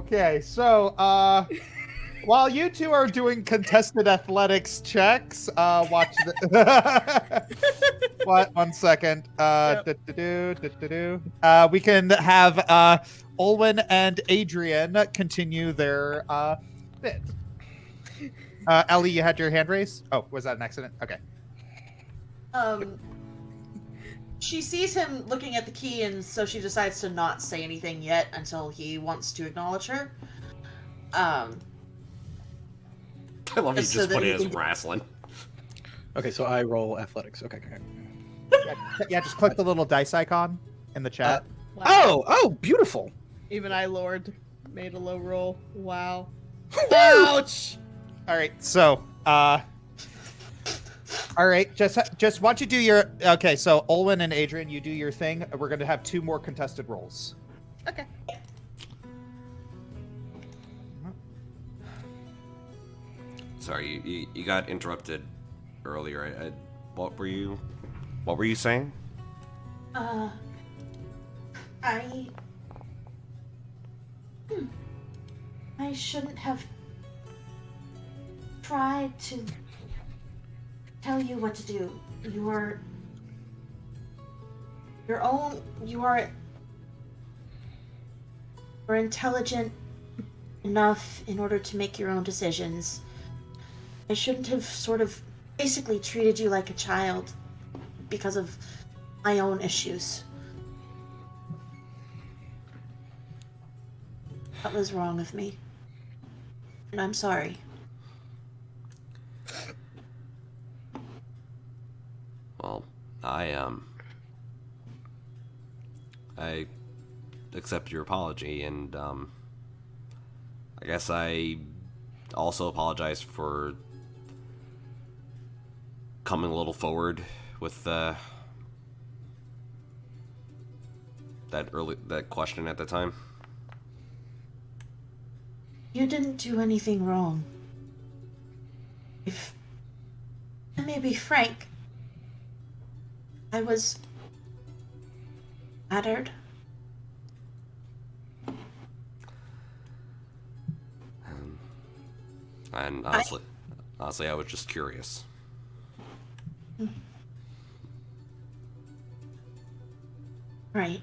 Okay, so while you two are doing contested athletics checks, watch the. What? 1 second. Yep. We can have Olwen and Adrian continue their bit. Ellie, you had your hand raised? Oh, was that an accident? Okay. She sees him looking at the key, and so she decides to not say anything yet until he wants to acknowledge her. I love you So just that put he it as can- wrestling. Okay, so I roll athletics. Okay. Yeah, just click the little dice icon in the chat. Wow. Oh, beautiful. Even I, Lord, made a low roll. Wow. Ouch! All right, so all right, just once you do your okay, so Olwen and Adrian, you do your thing. We're going to have 2 more contested rolls. Okay. Sorry, you got interrupted earlier. What were you saying? I shouldn't have tried to tell you what to do. You are intelligent enough in order to make your own decisions. I shouldn't have sort of basically treated you like a child because of my own issues. That was wrong of me. And I'm sorry. Well, I accept your apology, and I guess I also apologize for coming a little forward with that question at the time. You didn't do anything wrong. If I may be frank, I was battered. And honestly, I was just curious. Right.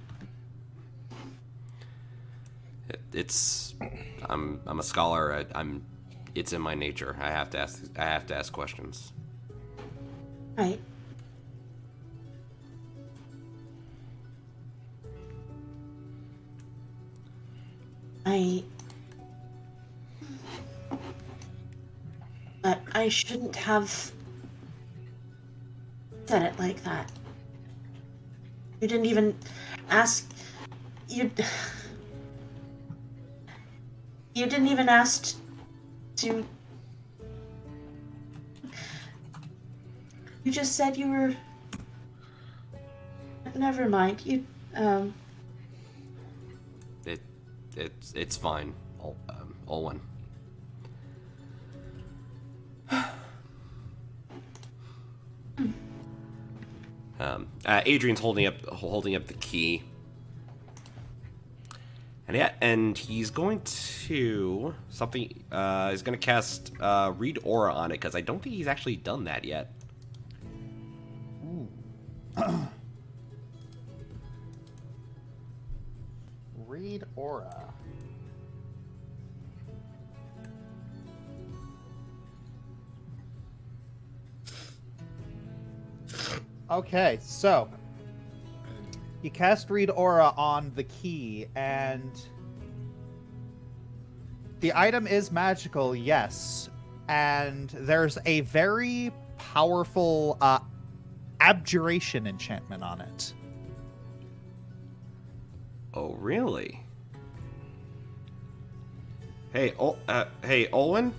I'm a scholar. It's in my nature. I have to ask questions. Right. But I shouldn't have said it like that. You didn't even ask. You didn't even ask to. You just said you were. Never mind. It's fine. Olwen. Adrian's holding up the key, and he's going to he's going to cast Read Aura on it, because I don't think he's actually done that yet. Read Aura. Okay, so you cast Read Aura on the key, and the item is magical, yes, and there's a very powerful abjuration enchantment on it. Oh, really? Hey, Olwen?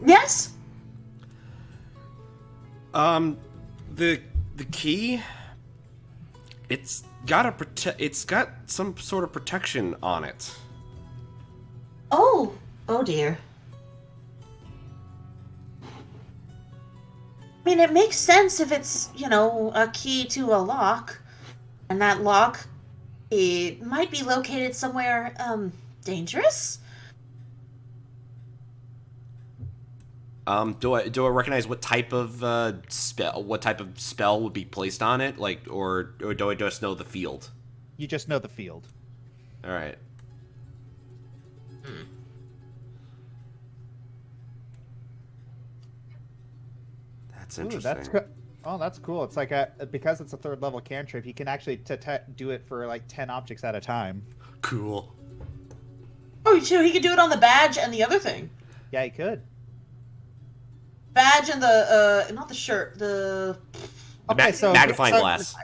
Yes? The key, it's got some sort of protection on it. Oh dear. I mean, it makes sense if it's, a key to a lock, and that lock It might be located somewhere, dangerous? Do I recognize what type of spell would be placed on it, like, or do I just know the field? You just know the field. All right. That's Ooh, interesting. oh, that's cool. It's like because it's a 3rd level cantrip, you can actually do it for like 10 objects at a time. Cool. Oh, so he could do it on the badge and the other thing. Yeah, you could. Badge and the, not the shirt, the... Okay, so magnifying glass.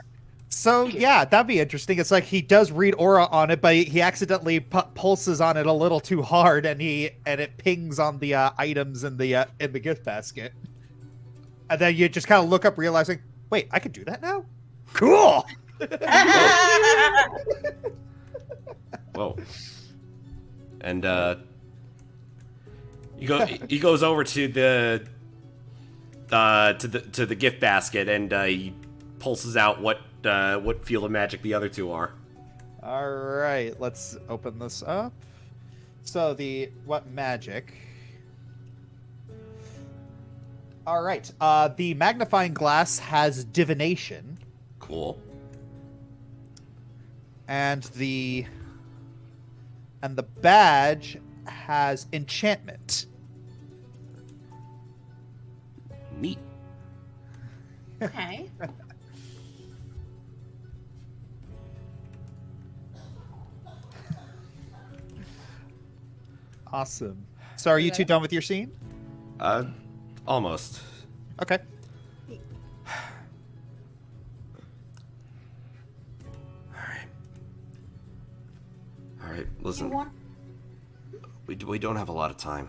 So yeah, that'd be interesting. It's like he does read aura on it, but he accidentally pulses on it a little too hard, and it pings on the items in the gift basket. And then you just kind of look up, realizing, wait, I could do that now? Cool. Whoa. And he goes over to the gift basket, and he pulses out what field of magic the other two are. All right, let's open this up. So what magic? All right. The magnifying glass has divination, Cool. and the badge has enchantment. Neat. Okay. Awesome. So are you two done with your scene? Almost. Okay. All right. You Listen, want... we don't have a lot of time.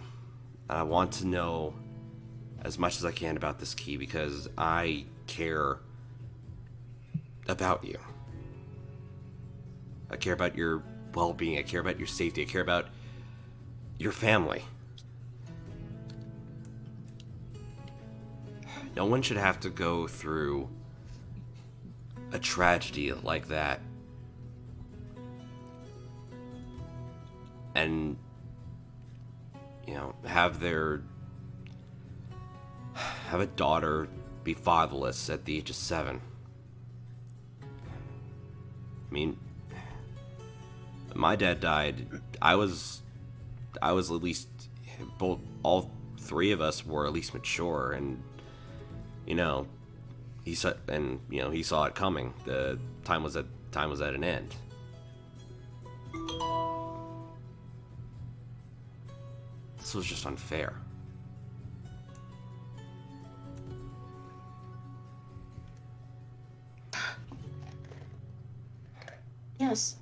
And I want to know as much as I can about this key because I care about you. I care about your well-being. I care about your safety. I care about your family. No one should have to go through a tragedy like that. And, you know, have a daughter be fatherless at the age of 7. I mean, my dad died. I was at least, all 3 of us were at least mature, and you know, he saw it coming. The time was at an end. This was just unfair. Yes,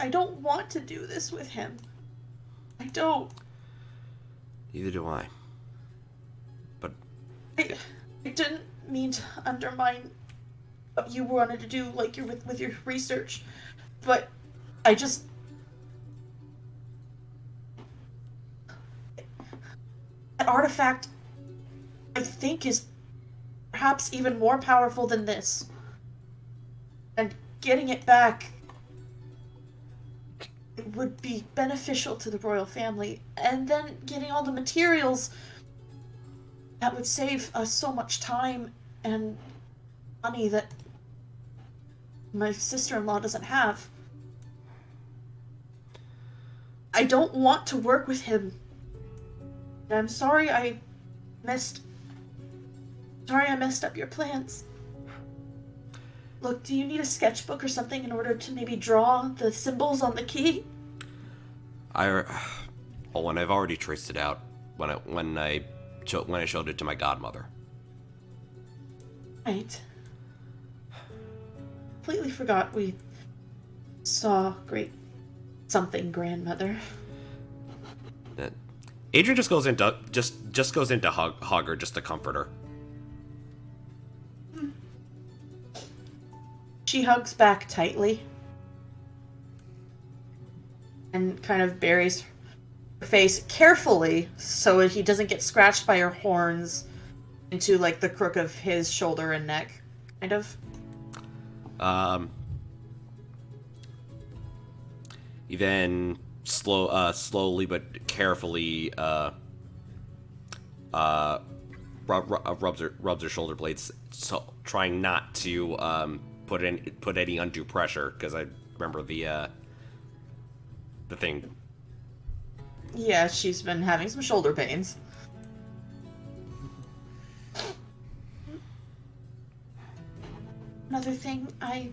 I don't want to do this with him. I don't. Neither do I. But I didn't mean to undermine what you wanted to do, like with your research, but I just... That artifact, I think, is perhaps even more powerful than this. And getting it back would be beneficial to the royal family. And then getting all the materials, that would save us so much time and money that my sister-in-law doesn't have. I don't want to work with him. I'm sorry I messed up your plans. Look, do you need a sketchbook or something in order to maybe draw the symbols on the key? I've already traced it out when I showed it to my godmother. Right. Completely forgot we saw great something grandmother. Adrian just goes into hug her just to comfort her. She hugs back tightly and kind of buries face carefully so he doesn't get scratched by her horns into like the crook of his shoulder and neck, kind of. He then slowly but carefully rubs her shoulder blades, so trying not to put any undue pressure, because I remember the thing. Yeah, she's been having some shoulder pains. Another thing I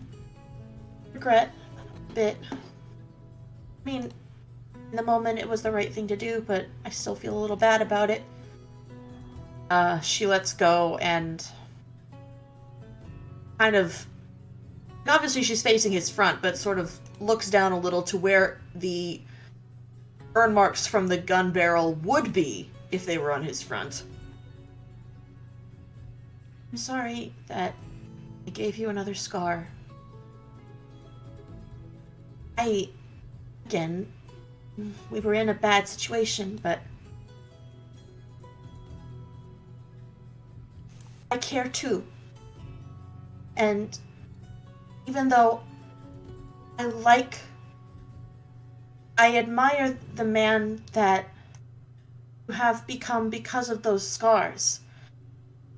regret a bit. I mean, in the moment it was the right thing to do, but I still feel a little bad about it. She lets go and kind of, obviously she's facing his front, but sort of looks down a little to where the burn marks from the gun barrel would be if they were on his front. I'm sorry that I gave you another scar. Again, we were in a bad situation, but I care too. And even though I admire the man that you have become because of those scars,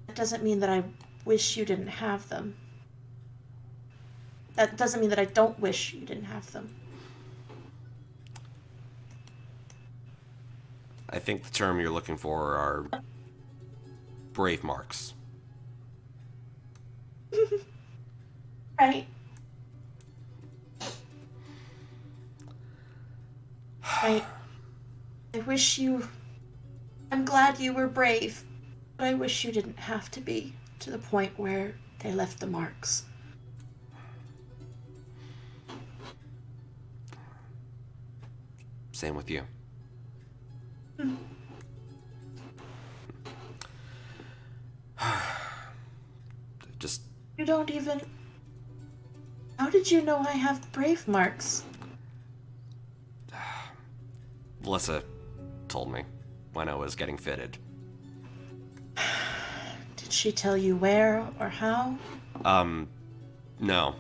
that doesn't mean that I wish you didn't have them. That doesn't mean that I don't wish you didn't have them. I think the term you're looking for are brave marks. Right. I wish you... I'm glad you were brave, but I wish you didn't have to be to the point where they left the marks. Same with you. Just... You don't even... How did you know I have brave marks? Melissa told me when I was getting fitted. Did she tell you where or how? No.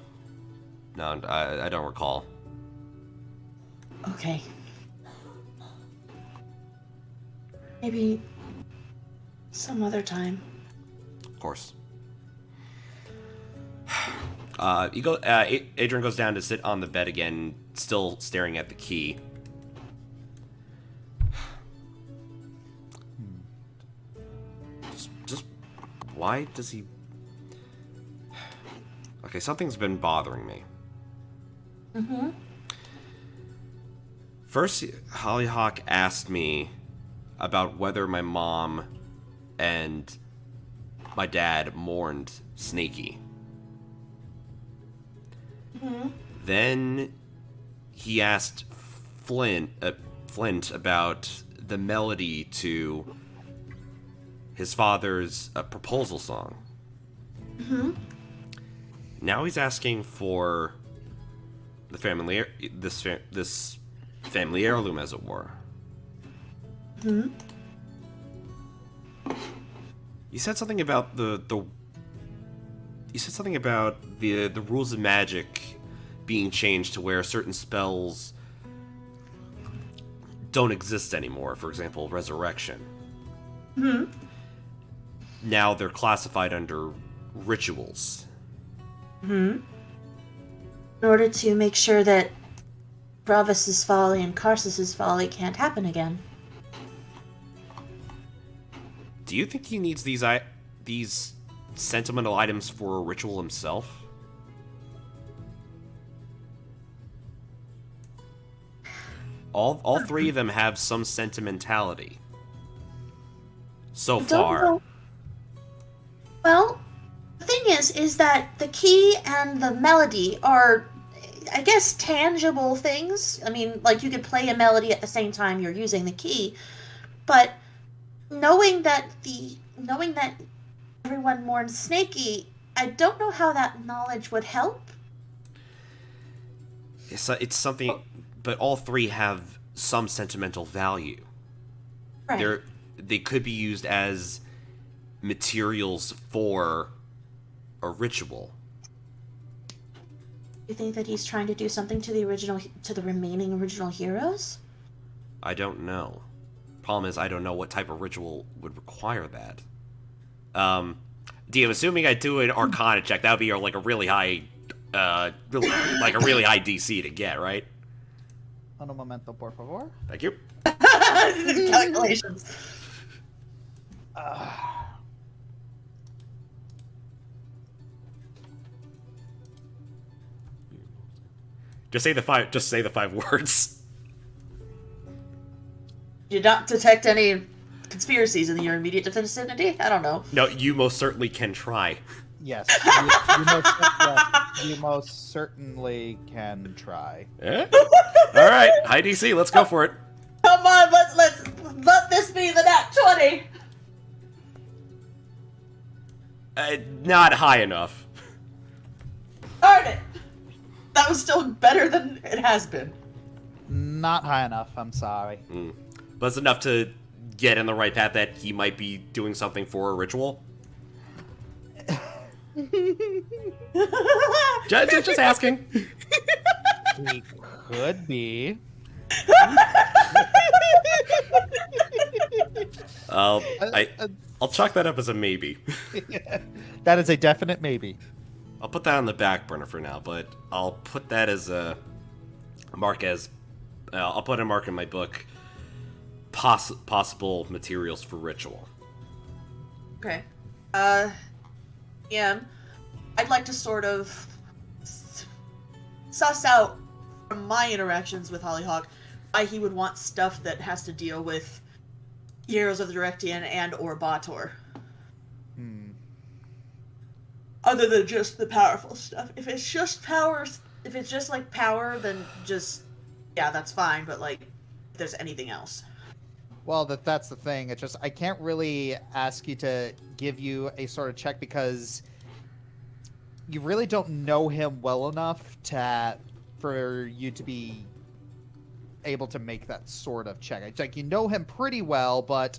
No, I don't recall. Okay. Maybe some other time. Of course. Adrian goes down to sit on the bed again, still staring at the key. Just why does he... Okay, something's been bothering me. Mm-hmm. First, Hollyhock asked me about whether my mom and my dad mourned Snaky. Mm-hmm. Then he asked Flint about the melody to his father's proposal song. Mm-hmm. Now he's asking for the family this family heirloom, as it were. Mm-hmm. You said something about the rules of magic being changed to where certain spells don't exist anymore. For example, resurrection. Mm-hmm. Now they're classified under rituals. Mm-hmm. In order to make sure that Bravus's folly and Karsus's folly can't happen again. Do you think he needs these sentimental items for a ritual himself? All three of them have some sentimentality. So far. Know. Well, the thing is that the key and the melody are, I guess, tangible things. I mean, like, you could play a melody at the same time you're using the key, but knowing that everyone mourns Snaky, I don't know how that knowledge would help. It's something but all three have some sentimental value. Right. They could be used as materials for a ritual. You think that he's trying to do something to the remaining original heroes? I don't know. Problem is, I don't know what type of ritual would require that. DM, assuming I do an Arcana check, that would be like a really high, like a really high DC to get, right? Un momento, por favor. Thank you. Calculations. Just say the 5. Just say the 5 words. Did not detect any conspiracies in your immediate vicinity? I don't know. No, you most certainly can try. Yes, you most certainly can try. Eh? All right, high DC. Let's go for it. Come on, let this be the nat 20. Not high enough. Darn it! That was still better than it has been. Not high enough. I'm sorry. But it's enough to get in the right path that he might be doing something for a ritual. just asking. He could be. I'll chalk that up as a maybe. That is a definite maybe. I'll put that on the back burner for now, but I'll put that as a mark as I'll put a mark in my book. Possible materials for ritual. Okay. Yeah. I'd like to sort of suss out from my interactions with Hollyhock why he would want stuff that has to deal with Heroes of the Directian and or Bator. Other than just the powerful stuff. If it's just power, if it's just like power, then just, yeah, that's fine, but like, if there's anything else. Well, that's the thing. It's just I can't really ask you to give you a sort of check because you really don't know him well enough for you to be able to make that sort of check. It's like you know him pretty well, but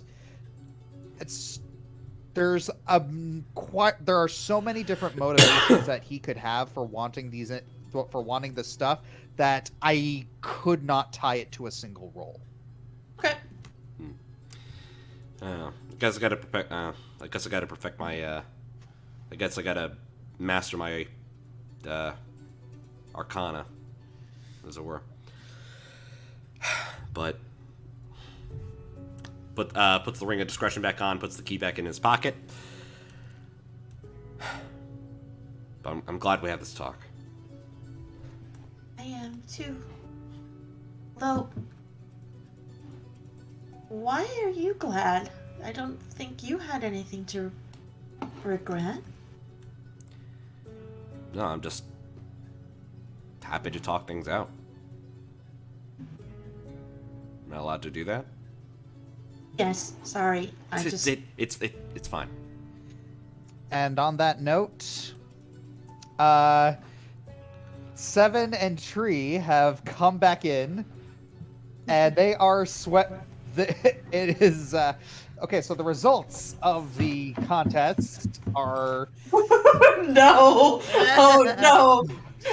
there are so many different motivations that he could have for wanting this stuff that I could not tie it to a single role. Okay. I guess I gotta perfect. I guess I gotta perfect my. I guess I gotta master my Arcana, as it were. But puts the ring of discretion back on, puts the key back in his pocket. But I'm glad we had this talk. I am too. Though, why are you glad? I don't think you had anything to regret. No, I'm just happy to talk things out. Am I allowed to do that? Yes, sorry. It's fine. And on that note, Seven and Tree have come back in, and they are it is okay. So the results of the contest are No! Oh no!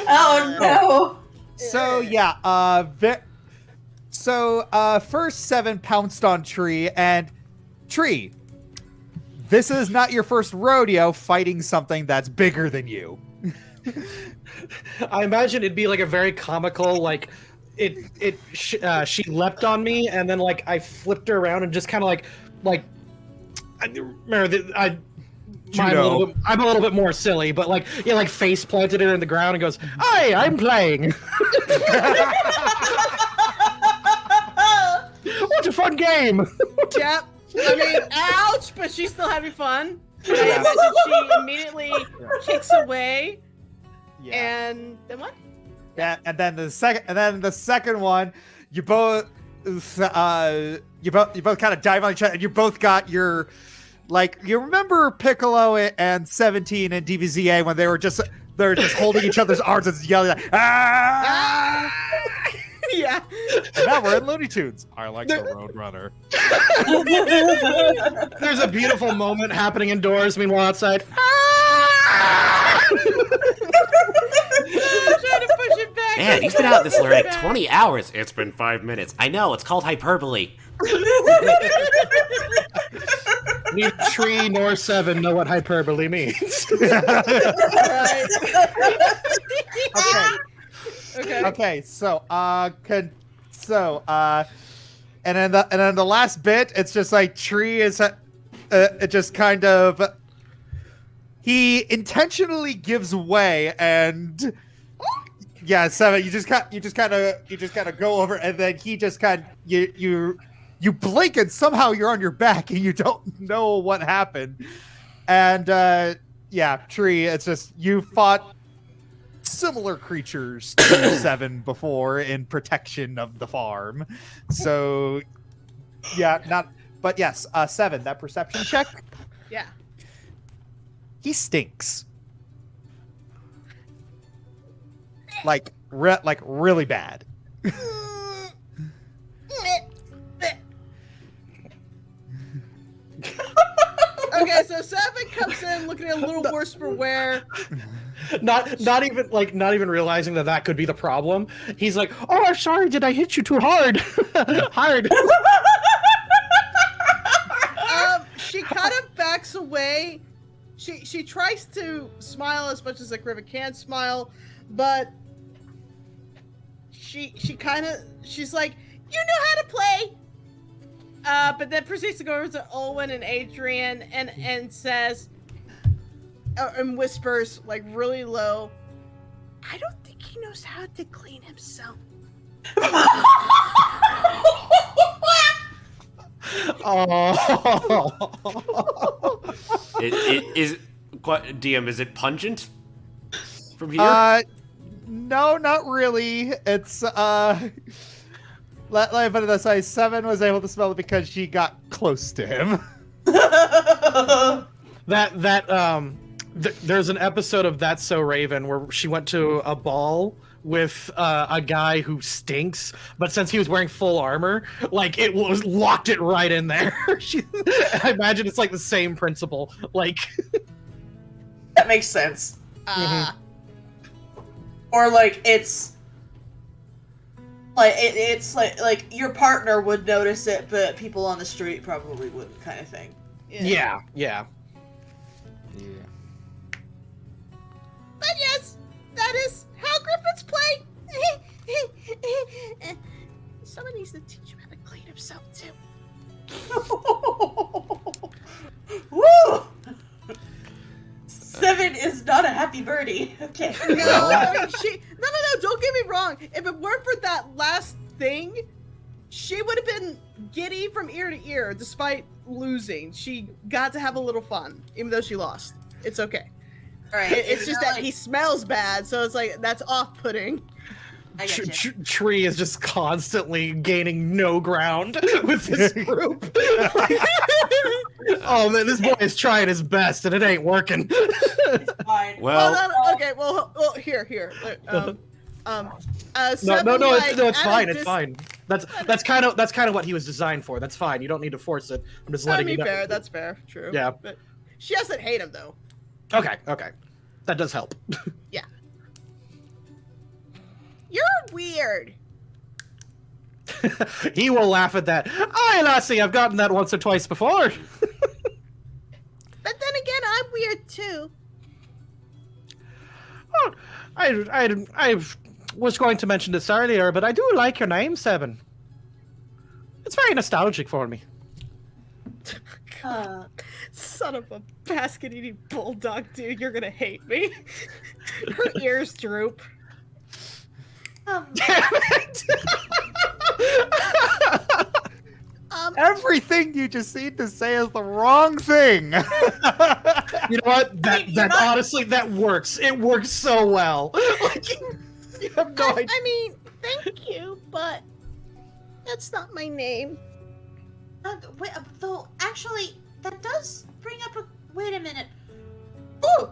Oh no! so yeah. First Seven pounced on Tree, and Tree, this is not your first rodeo fighting something that's bigger than you. I imagine it'd be like a very comical, like she leapt on me, and then like I flipped her around and just kind of like I remember that I'm a little bit more silly, but like like face planted her in the ground and goes, "Hi, I'm playing." What a fun game! Yep. I mean, ouch, but she's still having fun. I imagine she immediately kicks away. Yeah. And then what? Yeah, and then the second one, you both kind of dive on each other, and you both got your, like, you remember Piccolo and 17 and DBZA when they're just holding each other's arms and yelling like, ah! Yeah. And now we're in Looney Tunes. I like the Roadrunner. There's a beautiful moment happening indoors. Meanwhile, outside. Trying to push it back. Man, he's been out this lyric 20 hours. It's been 5 minutes. I know, it's called hyperbole. Neither Tree nor Seven know what hyperbole means. Right. Okay. Okay. Okay, so and then the last bit, it's just like Tree is it just kind of he intentionally gives way, and yeah, Seven, you just kind of go over, and then he just kind of you blink, and somehow you're on your back, and you don't know what happened, and yeah, Tree, it's just you fought similar creatures to Seven before in protection of the farm. So yeah, but yes, Seven, that perception check. Yeah. He stinks. Like really bad. Okay, so Seven comes in looking a little worse for wear. Not even realizing that could be the problem. He's like, "Oh, I'm sorry. Did I hit you too hard?" Hard. She kind of backs away. She tries to smile as much as like Rivet can smile, but she's like, "You know how to play." But then proceeds to go over to Olwen and Adrian and says, and whispers like really low, "I don't think he knows how to clean himself." Oh. DM, is it pungent from here? No, not really. It's let me put it this way: Seven was able to smell it because she got close to him. There's an episode of That's So Raven where she went to a ball with a guy who stinks, but since he was wearing full armor, like it was locked it right in there. I imagine it's like the same principle. Like That makes sense. Or like it's like your partner would notice it, but people on the street probably wouldn't, kind of thing. yeah. But yes, that is how Griffins play. Someone needs to teach him how to clean himself too. Woo! Seven is not a happy birdie. Okay. No, I mean, no, don't get me wrong. If it weren't for that last thing, she would have been giddy from ear to ear despite losing. She got to have a little fun, even though she lost. It's okay. All right. It's just that he smells bad, so it's like, that's off-putting. I got you. Tree is just constantly gaining no ground with this group. Oh man, this boy is trying his best and it ain't working. It's fine. Well, Okay, well, here. No, Seven, it's fine. at It's a fine. That's kind of what he was designed for. That's fine. You don't need to force it. I'm just letting you know. fair. That's fair. True. Yeah. But she doesn't hate him though. Okay. That does help. Yeah. You're weird. He will laugh at that. Aye, lassie, I've gotten that once or twice before. But then again, I'm weird too. Oh, I was going to mention this earlier, but I do like your name, Seven. It's very nostalgic for me. Son of a basket-eating bulldog, dude. You're gonna hate me. Her ears droop. Damn it! Everything you just need to say is the wrong thing. You know what? That honestly, that works. It works so well. Like, you have no idea. I mean, thank you, but that's not my name. Wait, though, actually, that does bring up a... Wait a minute. Ooh!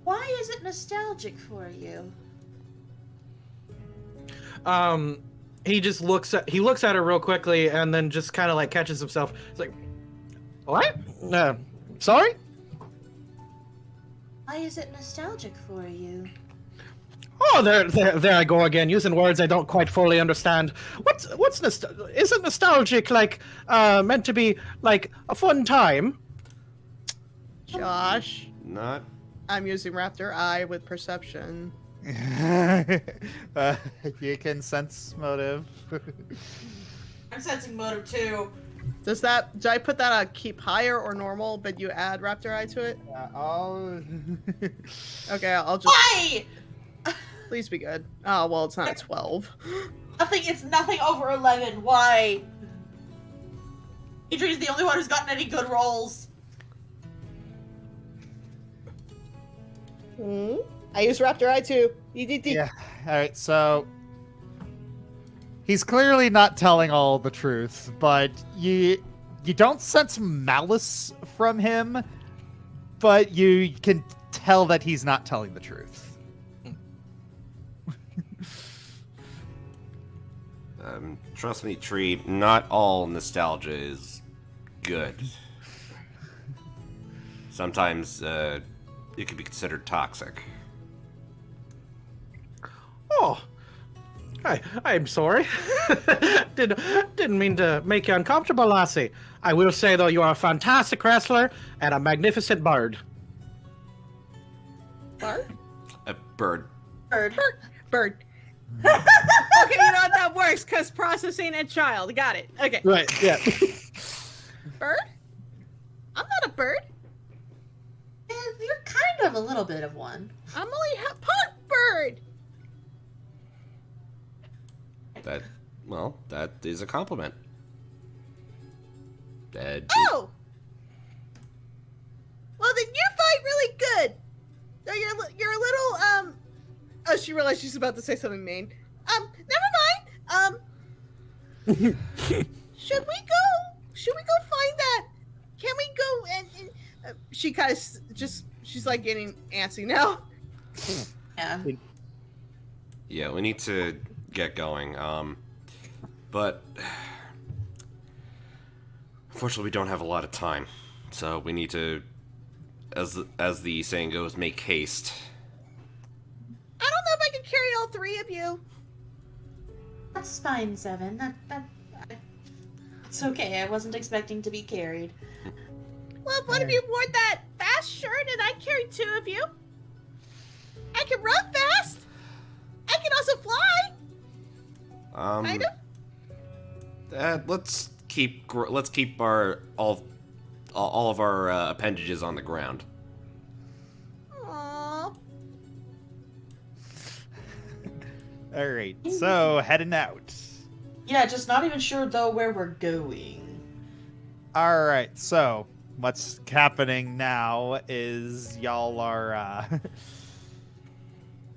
Why is it nostalgic for you? he just looks at her real quickly and then just kind of like catches himself. It's like, what? Sorry? Why is it nostalgic for you? Oh, there I go again, using words I don't quite fully understand. Isn't nostalgic like meant to be like a fun time? Josh, Not. I'm using Raptor Eye with perception. You can sense motive. I'm sensing motive too. Do I put that on keep higher or normal, but you add Raptor Eye to it? Oh. Okay, I'll just Why? please be good. Oh well, it's not 12. It's nothing over 11. Why? Adrian's the only one who's gotten any good rolls. I use Raptor Eye too. Yeah. All right. So he's clearly not telling all the truth, but you don't sense malice from him, but you can tell that he's not telling the truth. Trust me, Tree, not all nostalgia is good. Sometimes it can be considered toxic. Oh, I'm sorry. Didn't mean to make you uncomfortable, lassie. I will say though, you are a fantastic wrestler and a magnificent bard. Bird? A bird. Bird. Okay, you know what, that works because processing and child. Got it. Okay. Right. Yeah. Bird? I'm not a bird. You're kind of a little bit of one. I'm only part bird. That is a compliment. Oh! Well, then you fight really good. So you're a little, oh, she realized she's about to say something mean. Never mind. Should we go find that? Can we go and she kind of she's like getting antsy now. Yeah. Yeah, we need to get going. But unfortunately, we don't have a lot of time, so we need to, as the saying goes, make haste. I don't know if I can carry all three of you. That's fine, Seven. It's okay. I wasn't expecting to be carried. Well, if one of you wore that fast shirt and I carried two of you, I can run fast. I can also fly. Kind of. Let's keep our all of our appendages on the ground. Aww. All right. So heading out. Yeah, just not even sure though where we're going. All right. So what's happening now is y'all are.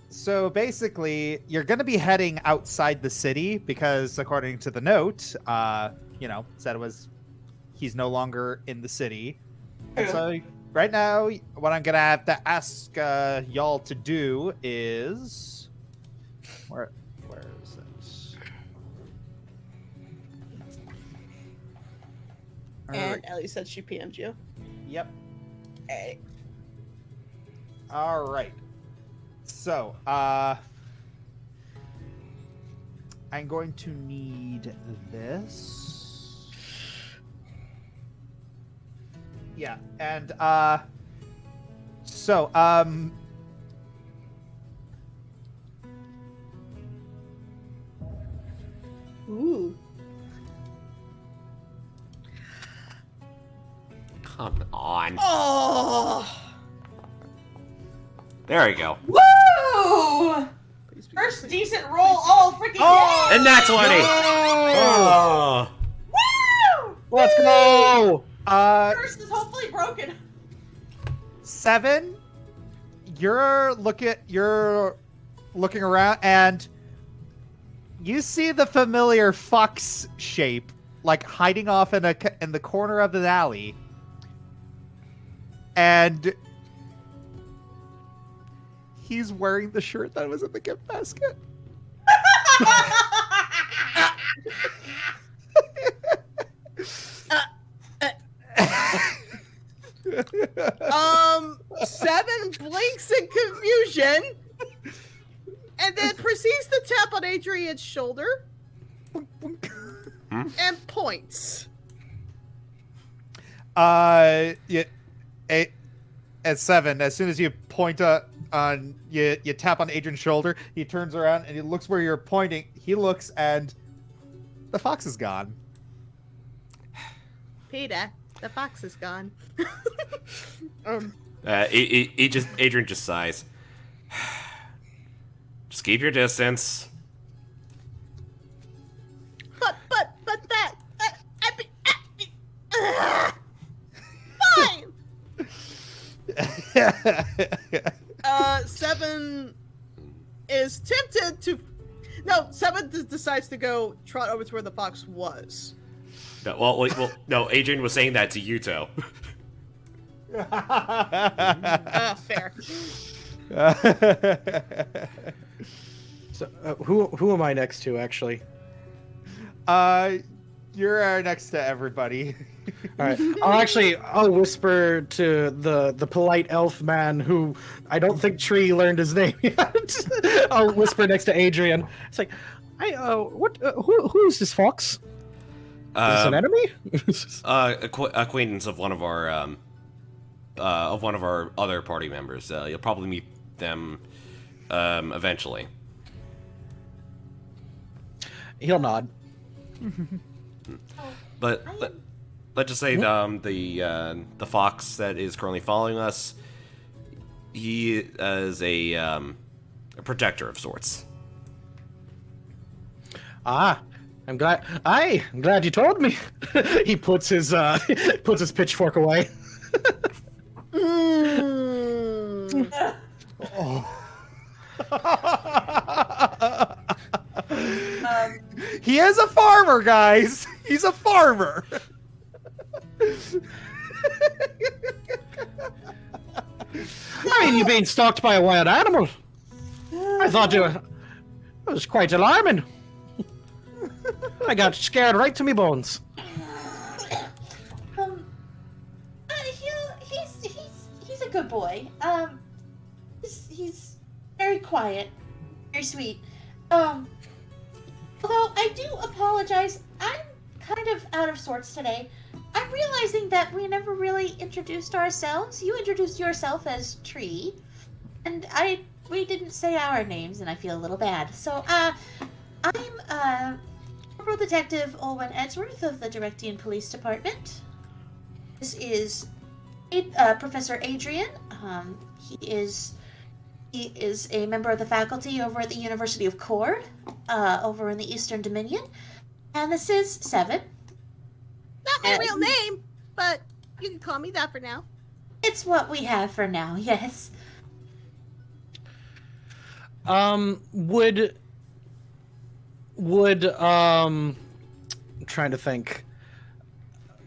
So basically, you're going to be heading outside the city because, according to the note, said it was he's no longer in the city. And so right now, what I'm going to have to ask y'all to do is where is it? All And right. Ellie said she PM'd you. Yep. Hey. All right. So, I'm going to need this. Yeah, and Ooh. Come on. Oh. There we go. Woo! Please be First good. decent roll all freaking day! And that's 20. Oh. Woo! Let's go. Curse is hopefully broken. 7. You're looking around, and you see the familiar fox shape, like hiding off in the corner of the alley, and he's wearing the shirt that was in the gift basket. Seven blinks in confusion, and then proceeds to tap on Adrian's shoulder and points. Yeah, at Seven, as soon as you point on you tap on Adrian's shoulder, he turns around and he looks where you're pointing. He looks and the fox is gone. Peter, the fox is gone. Adrian just sighs. Just keep your distance. But that. Fine. Seven is tempted to. No, Seven decides to go trot over to where the fox was. No, no. Adrian was saying that to Yuto. Fair. So, who am I next to, actually? You're next to everybody. All right. I'll whisper to the polite elf man who I don't think Tree learned his name yet. I'll whisper next to Adrian. It's like, who is this fox? Is this an enemy? Acquaintance of one of our other party members. You'll probably meet them eventually. He'll nod. But let's just say the fox that is currently following us, he is a protector of sorts. I'm glad you told me. He puts his pitchfork away. He is a farmer, guys. He's a farmer. I mean, you're being stalked by a wild animal. I thought it was quite alarming. I got scared right to me bones. He's a good boy. He's very quiet, very sweet. Although I do apologize, I'm kind of out of sorts today. I'm realizing that we never really introduced ourselves. You introduced yourself as Tree, and we didn't say our names, and I feel a little bad. So, I'm Corporal Detective Olwen Edgeworth of the Directian Police Department. This is Professor Adrian. He is a member of the faculty over at the University of Cord, over in the Eastern Dominion. And this is Seven. Not my real name, but you can call me that for now. It's what we have for now, yes. I'm trying to think.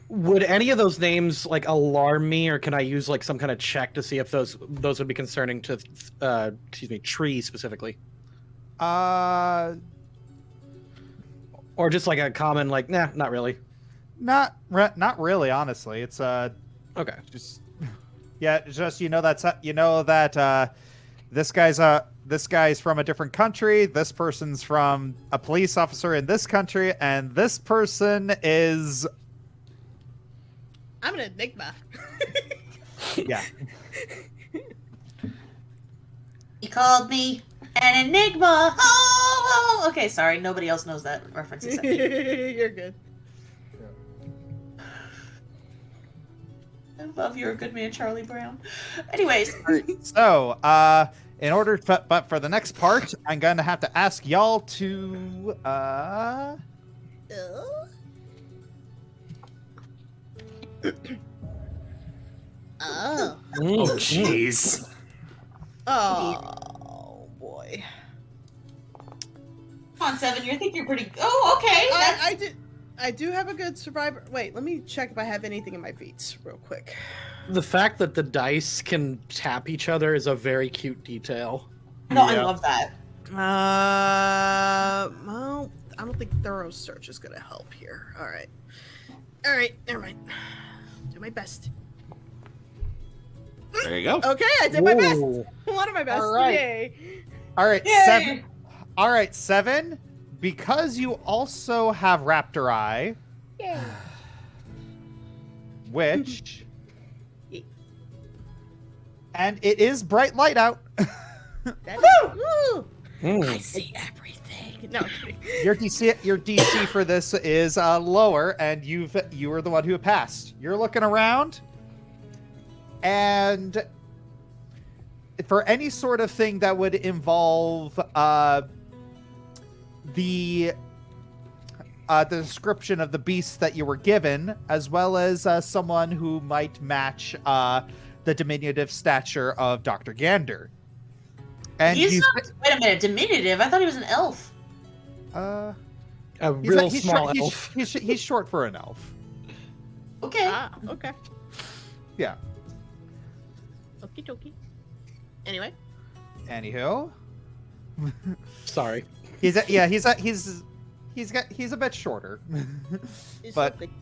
Would any of those names like alarm me, or can I use like some kind of check to see if those would be concerning to Tree specifically? Or just like a common like, nah, not really. Not really, honestly. It's Okay. just that this guy's from a different country, this person's from a police officer in this country, and this person is I'm an enigma. yeah. He called me an enigma. Oh, okay, sorry. Nobody else knows that reference except me. You're good. I love You're a Good Man, Charlie Brown. Anyways. So, in order, but for the next part, I'm going to have to ask y'all to, Oh. Oh, jeez. Oh, boy. Come on, Seven. You think you're pretty... Oh, okay. I do have a good survivor. Wait, let me check if I have anything in my feats real quick. The fact that the dice can tap each other is a very cute detail. No, I love that. Well, I don't think thorough search is gonna help here. All right, never mind. Do my best. There you go. Okay, I did my best. Whoa. One of my best. All right. Yay. All right, Yay! 7. All right, 7. Because you also have Raptor Eye, Yay. which, and it is bright light out. That is, woo! Mm. I see everything. No, I'm kidding. Your DC for this is lower, and you are the one who passed. You're looking around, and for any sort of thing that would involve the description of the beast that you were given, as well as someone who might match the diminutive stature of Dr. Gander. And He's not. Wait a minute, diminutive. I thought he was an elf. A he's real he's small short, elf. He's short for an elf. Okay. Okay. Yeah. Okie dokie. Anyway. Anywho, Sorry. he's a bit shorter. It's But- something.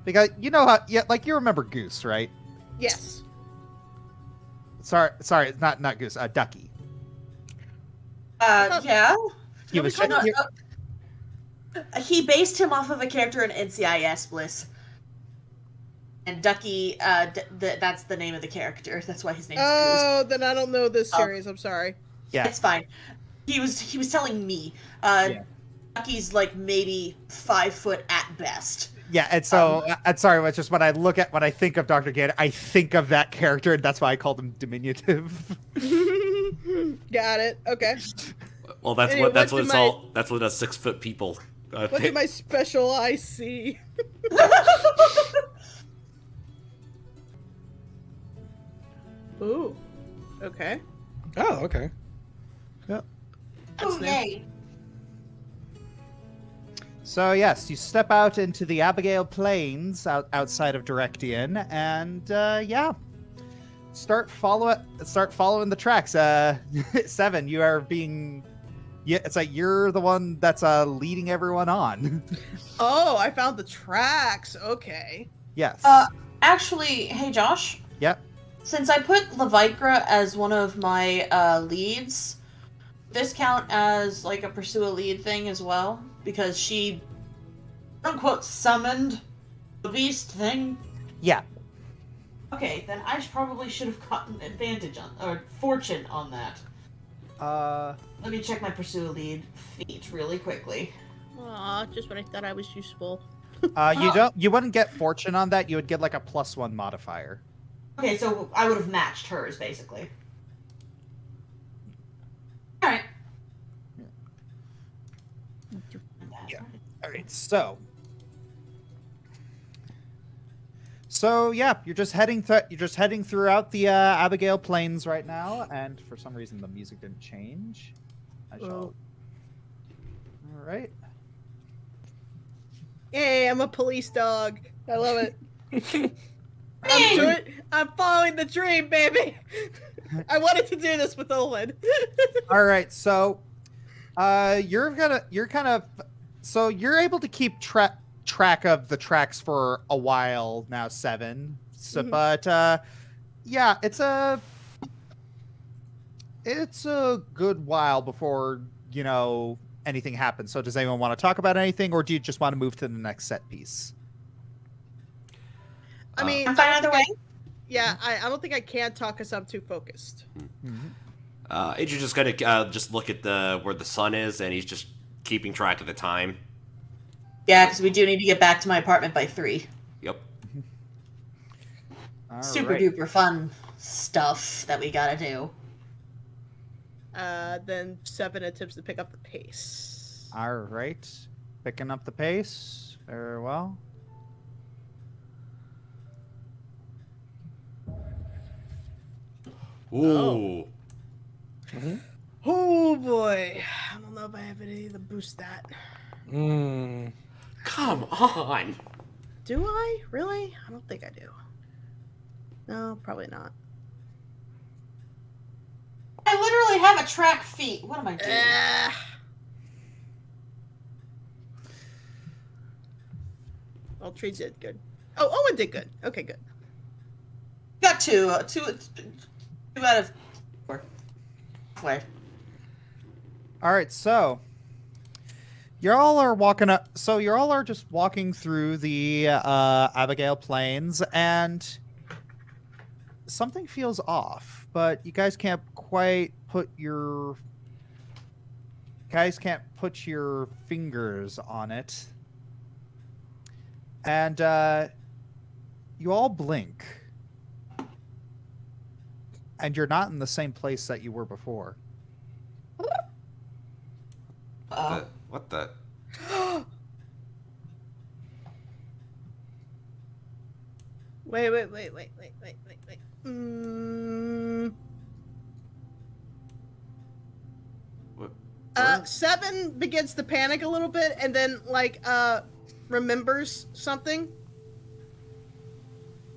Because you know how, yeah, like you remember Goose, right? Yes. Sorry, not Goose, Ducky. Yeah. He was Nobody he- called He based him off of a character in NCIS Bliss. And Ducky, that's the name of the character. That's why his name's Goose. Oh, then I don't know this Oh. series. I'm sorry. yeah. It's fine. He was telling me. Yeah. Ducky's like maybe 5 foot at best. Yeah, and so I'm sorry, it's just when I think of Dr. Gander, I think of that character, and that's why I called him diminutive. Got it. Okay. Well, that's Anyway, what what it's do all. That's what us 6 foot people. What did my special eye see? Ooh. Okay. Oh, okay. Oh, That's new. yay. So yes, you step out into the Abigail Plains outside of Directian, and yeah, start following the tracks. 7, you are being, yeah, it's like you're the one that's leading everyone on. Oh, I found the tracks. Okay. Yes. Actually, hey Josh. Yep. Since I put Levikra as one of my leads, this count as like a pursue a lead thing as well? Because she, quote unquote, summoned the beast thing? Yeah. Okay, then I probably should have gotten advantage on, or fortune on that. Let me check my pursue a lead feat really quickly. Aw, just when I thought I was useful. You wouldn't get fortune on that. You would get like a +1 modifier. Okay, so I would have matched hers, basically. Alright. Yeah. All right. So yeah, you're just heading throughout the Abigail Plains right now, and for some reason the music didn't change. I shall. Oh. All right. Yay, I'm a police dog. I love it. I'm following the dream, baby. I wanted to do this with Olin. All right. So, you're able to keep track of the tracks for a while now, 7. So, Mhm. but yeah, it's a good while before anything happens. So, does anyone want to talk about anything, or do you just want to move to the next set piece? I mean, I'm fine either way. Yeah, I don't think I can talk because I'm too focused. Adrian's just gonna just look at where the sun is, and he's just keeping track of the time. Yeah, because we do need to get back to my apartment by 3. Yep. All Super right. duper fun stuff that we gotta do. Then 7 attempts to pick up the pace. All right. Picking up the pace. Very well. Ooh. Oh boy, I don't know if I have any to boost that. Mm. Come on. Do I? Really? I don't think I do. No, probably not. I literally have a track feat. What am I doing? Well, Tree did good. Oh, Owen did good. Okay, good. Got two out of 4. Where? All right, so you all are walking up. So you all are just walking through the Abigail Plains, and something feels off. But you guys can't quite put your fingers on it. And you all blink, and you're not in the same place that you were before. What the? Wait. What? Seven begins to panic a little bit, and then remembers something.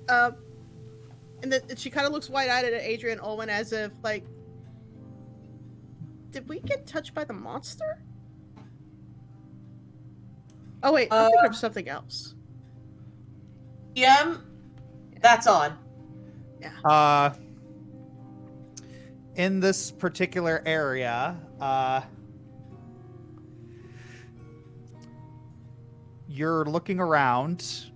And then she kind of looks wide-eyed at Adrian Olwen as if did we get touched by the monster? Oh wait, I'm thinking of something else. That's odd. In this particular area, you're looking around.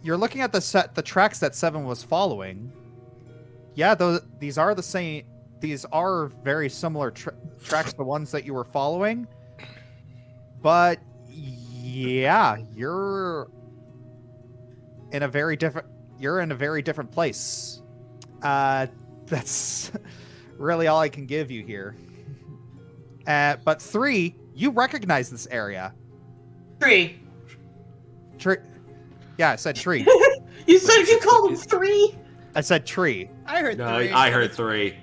You're looking at the tracks that Seven was following. Yeah, these are the same. These are very similar tracks to the ones that you were following. But yeah, you're in a very different place. That's really all I can give you here. But 3, you recognize this area. Tree. Yeah, I said tree. You said you called him 3? I said tree. I heard No, 3. I heard 3.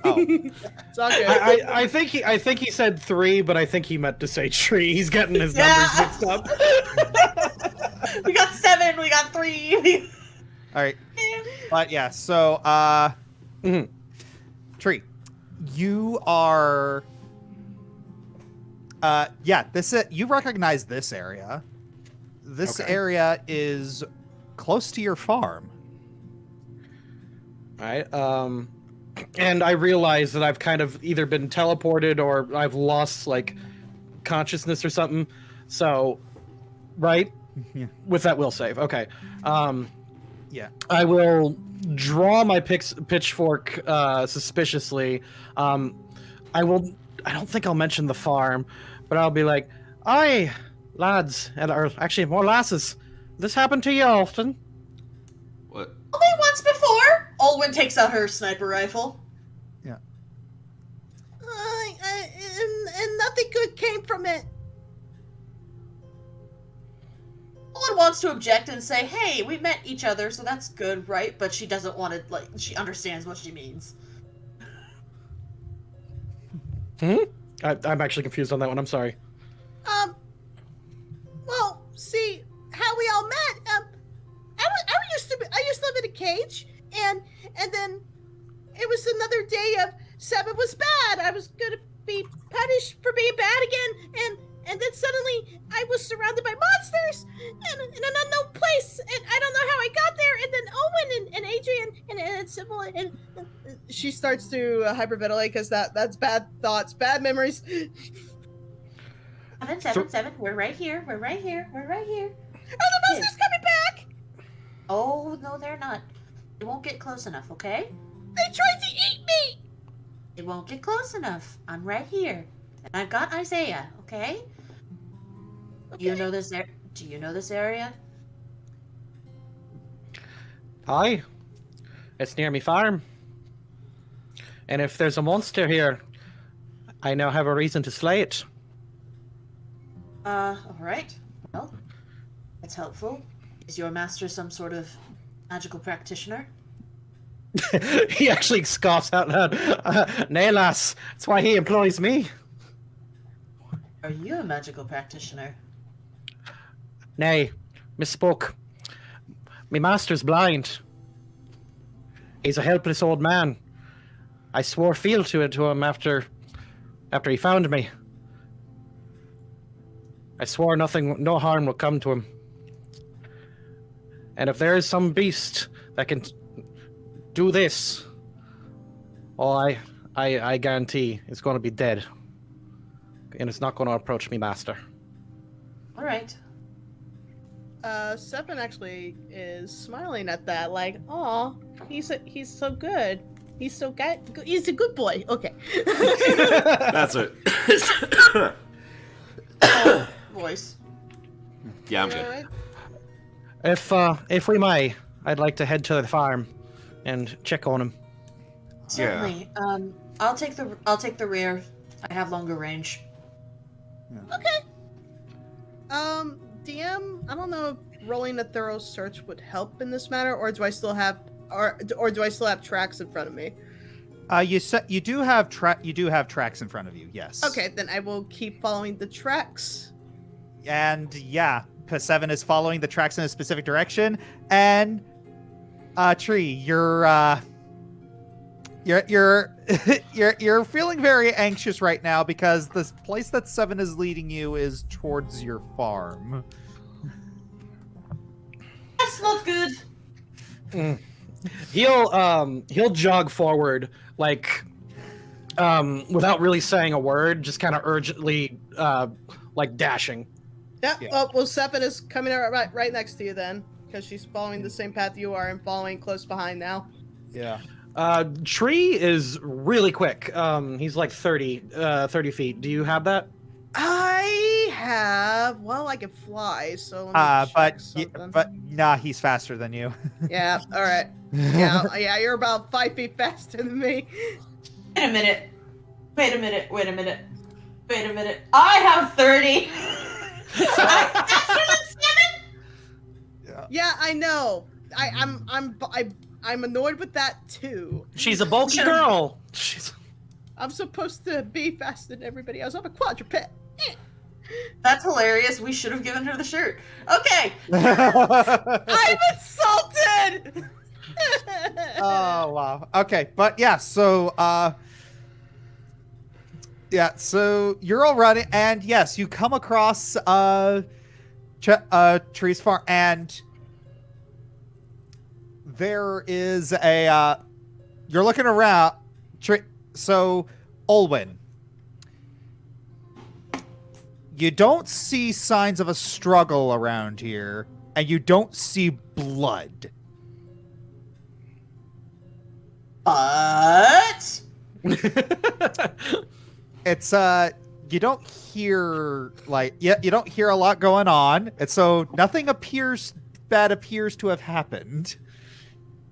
Oh, It's all good. I think he said 3, but I think he meant to say tree. He's getting his numbers mixed up. We got 7. We got 3. all right. But yeah, so Tree, you are you recognize this area. This Okay. area is close to your farm. All right. And I realize that I've kind of either been teleported or I've lost consciousness or something. So, right? Yeah. With that will save. Okay. Yeah. I will draw my pitchfork suspiciously. I don't think I'll mention the farm, but I'll be like, "Aye, lads, or actually more lasses. This happened to you often?" What? Only once before. Olwen takes out her sniper rifle. Yeah. And nothing good came from it. Olwen wants to object and say, "Hey, we met each other, so that's good, right?" But she doesn't want to. She understands what she means. I'm actually confused on that one. I'm sorry. Well, see how we all met. I used to live in a cage, and then it was another day of Seven was bad. I was gonna be punished for being bad again, and then suddenly I was surrounded by monsters in an unknown place, and I don't know how I got there. And then Owen and Adrian and Sybil and she starts to hyperventilate because that's bad thoughts, bad memories. 777. We're right here. We're right here. We're right here. Are the monsters coming back? Oh no, they're not. They won't get close enough. Okay? They tried to eat me. It won't get close enough. I'm right here, and I've got Isaiah. Okay? You know this? Do you know this area? Aye. It's near me farm. And if there's a monster here, I now have a reason to slay it. All right. Well, that's helpful. Is your master some sort of magical practitioner? He actually scoffs out loud. Nay, lass. That's why he employs me. Are you a magical practitioner? Nay, misspoke. Me master's blind. He's a helpless old man. I swore fealty to him after he found me. I swore no harm will come to him. And if there is some beast that can do this, I guarantee it's going to be dead. And it's not going to approach me, master. All right. Seven actually is smiling at that, like, "Aw, he's so good. He's a good boy." Okay. That's it. Voice. Yeah, I'm You good. alright? If we may, I'd like to head to the farm and check on him. Certainly. I'll take the rear. I have longer range. DM, I don't know if rolling a thorough search would help in this matter, or do I still have tracks in front of me? You do have tracks in front of you. Yes. Okay, then I will keep following the tracks. And yeah, P7 is following the tracks in a specific direction, and Tree, you're you're feeling very anxious right now because the place that 7 is leading you is towards your farm. That's not good. He'll jog forward like without really saying a word, just kind of urgently like dashing. Yeah. Yeah. Oh, well, Seven is coming right next to you then, because she's following the same path you are and following close behind now. Yeah. Tree is really quick. He's like 30 feet. Do you have that? I have. Well, I can fly, so. Let me check something. But nah, he's faster than you. Yeah. All right. Yeah. You're about 5 feet faster than me. Wait a minute. I have 30. Yeah, I know. I'm annoyed with that too. She's a bulky girl. I'm supposed to be faster than everybody else. I'm a quadruped. That's hilarious. We should have given her the shirt. Okay. I'm insulted. Oh wow. Okay, but yeah, so you're all running, and yes, you come across Tree's farm, and there is a you're looking around. So Olwen, you don't see signs of a struggle around here, and you don't see blood. But It's you don't hear you don't hear a lot going on, and so nothing bad appears to have happened.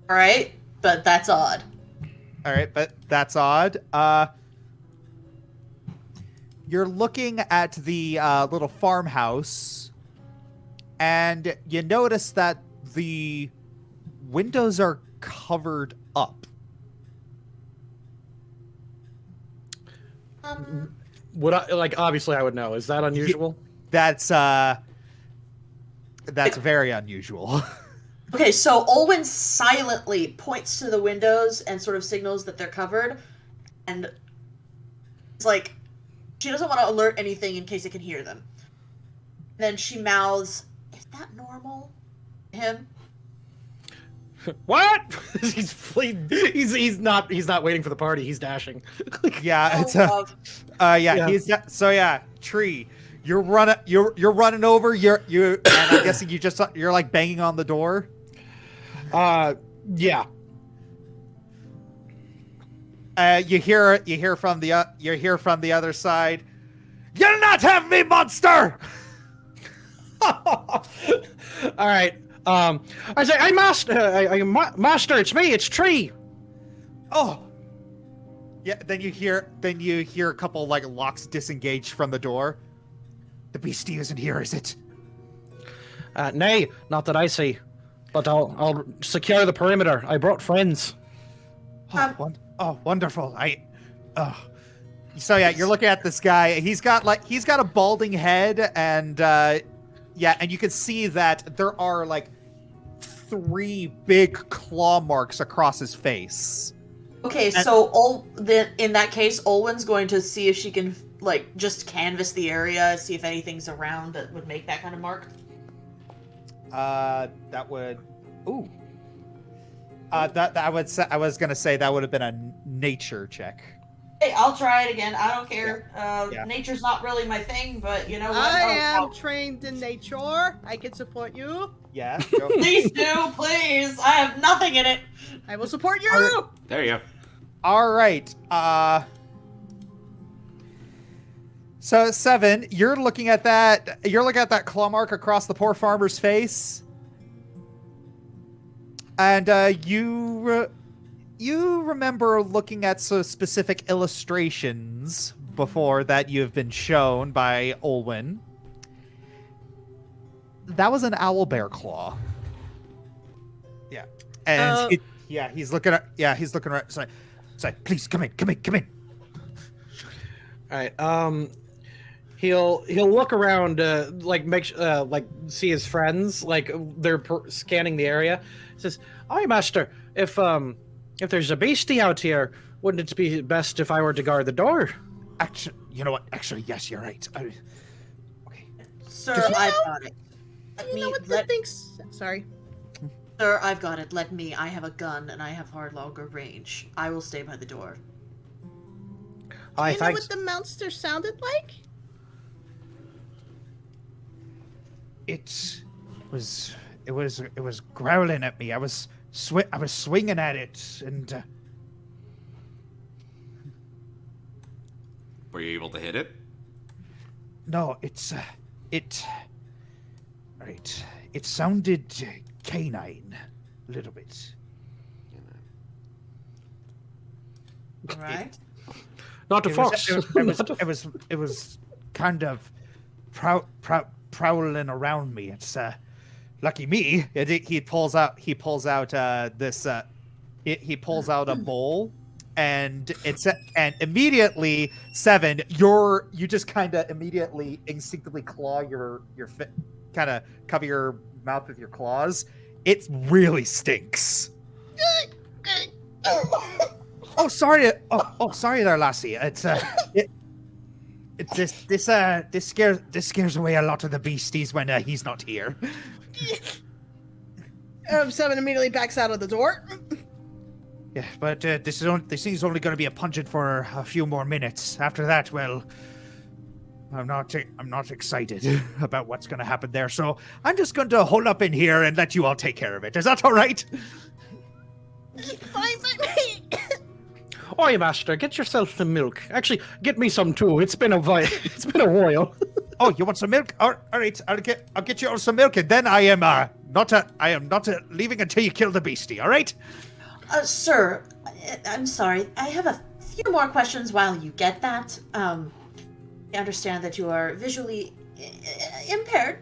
all right, but that's odd. All right, but that's odd. You're looking at the little farmhouse, and you notice that the windows are covered up. Would I like? Obviously, I would know. Is that unusual? That's very unusual. Okay, so Olwen silently points to the windows and sort of signals that they're covered, and it's like she doesn't want to alert anything in case it can hear them. Then she mouths, "Is that normal?" to him. What? He's not waiting for the party. He's dashing. Yeah, it's love. Yeah. Tree. You're running over. And I'm guessing you're like banging on the door. Yeah. You hear from the other side. You'll not have me, monster! All right. I say, master, it's me, it's Tree. Oh. Yeah. Then you hear a couple like locks disengage from the door. The beastie isn't here, is it? Nay, not that I see. But I'll secure the perimeter. I brought friends. Wonderful. So yeah, you're looking at this guy. He's got a balding head, and and you can see that there are like 3 big claw marks across his face. Okay, so in that case, Olwen's going to see if she can like just canvass the area, see if anything's around that would make that kind of mark? That would. Ooh. That I would say. I was gonna say that would have been a nature check. Hey, I'll try it again. I don't care. Yeah. Nature's not really my thing, but you know what? I am I'll- trained in nature. I can support you. Yeah. Go. Please do, please. I have nothing in it. I will support you. Alright. There you go. All right. So 7, you're looking at that. You're looking at that claw mark across the poor farmer's face, and you remember looking at so specific illustrations before that you've been shown by Olwen. That was an owl bear claw. Yeah, and he's looking at. Yeah, he's looking right. Sorry, please come in. All right. He'll look around, like see his friends, like they're scanning the area. Says, "Aye, master. If there's a beastie out here, wouldn't it be best if I were to guard the door?" Actually, you know what? Actually, yes, you're right. Okay. Sir, Just- I've got it. You know what the thing's... Sorry. Sir, I've got it. Let me. I have a gun and I have far longer range. I will stay by the door. Aye, You know thanks. what the monster sounded like? It was growling at me. I was swinging at it, and Were you able to hit it? no, right. It sounded canine, a little bit. Right? Not a It fox. it was kind of prowling around me. It's lucky me. He pulls out this. He pulls out a bowl, and immediately 7. You just kind of immediately instinctively claw your kind of cover your mouth with your claws. It really stinks. Oh, sorry. Oh, sorry there, lassie. It's this scares away a lot of the beasties when he's not here. 7 immediately backs out of the door. Yeah, but this thing's only going to be a pungent for a few more minutes. After that, well, I'm not excited about what's going to happen there. So I'm just going to hole up in here and let you all take care of it. Is that all right? Fine by me. Oi, master, get yourself some milk. Actually, get me some too. It's been a while. Oh, you want some milk? All right, I'll get you all some milk, and then I am not leaving until you kill the beastie. All right? Sir, I'm sorry. I have a few more questions while you get that. I understand that you are visually impaired.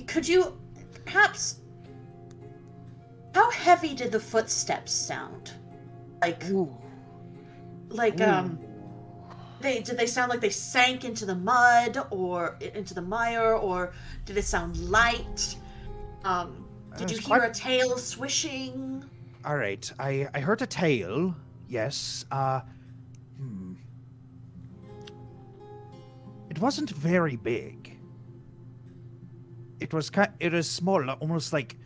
Could you perhaps... How heavy did the footsteps sound? Did they sound like they sank into the mud or into the mire, or did it sound light? Did you hear a tail swishing? All right, I heard a tail. Yes. It wasn't very big. It was small, almost like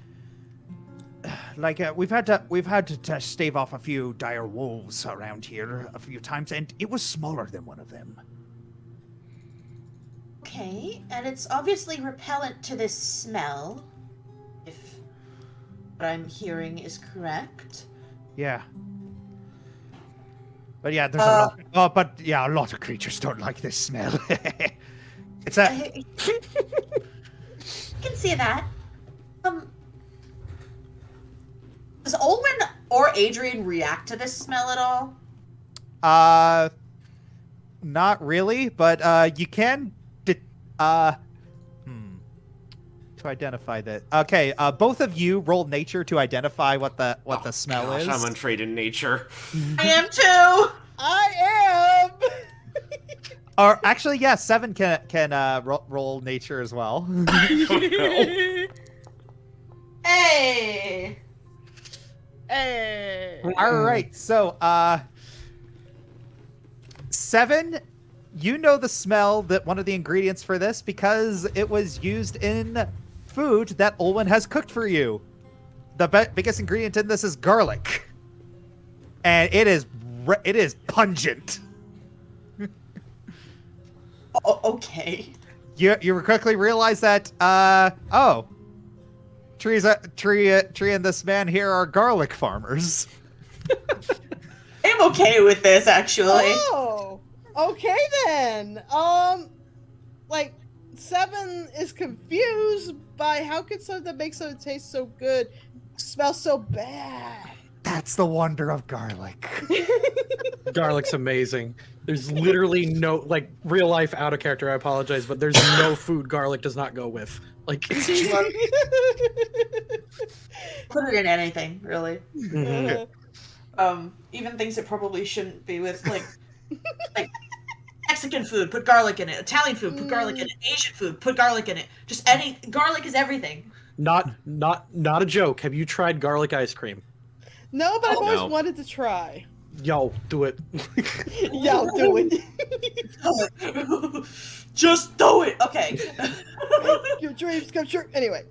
we've had to stave off a few dire wolves around here a few times, and it was smaller than one of them. Okay, and it's obviously repellent to this smell, if what I'm hearing is correct. Yeah. But yeah, there's a lot. Oh, but yeah, a lot of creatures don't like this smell. It's a. I can see that. Does Olwen or Adrian react to this smell at all? Not really, but you can. To identify that. Okay, both of you roll nature to identify what the smell is. I'm untrained in nature. I am too. I am. Or actually, yeah, 7 can roll nature as well. Hey. Hey. All right, so 7, you know the smell that one of the ingredients for this because it was used in food that Olwen has cooked for you. The biggest ingredient in this is garlic, and it is pungent. Okay. You quickly realize that Tree and this man here are garlic farmers. I'm okay with this, actually. Oh, okay then. Like, Seven is confused by how could something that makes something taste so good smell so bad. That's the wonder of garlic. Garlic's amazing. There's literally no, like, real life out of character, I apologize, but there's no food garlic does not go with. Like, it's just... Put it in anything, really. Mhm. Even things that probably shouldn't be with, like Mexican food, put garlic in it. Italian food, put garlic in it. Asian food, put garlic in it. Just any garlic is everything. Not a joke. Have you tried garlic ice cream? No, but I've always No. wanted to try. Yo, do it. Yeah, I'll do it. Just do it. Okay. Your dreams come true. Anyway,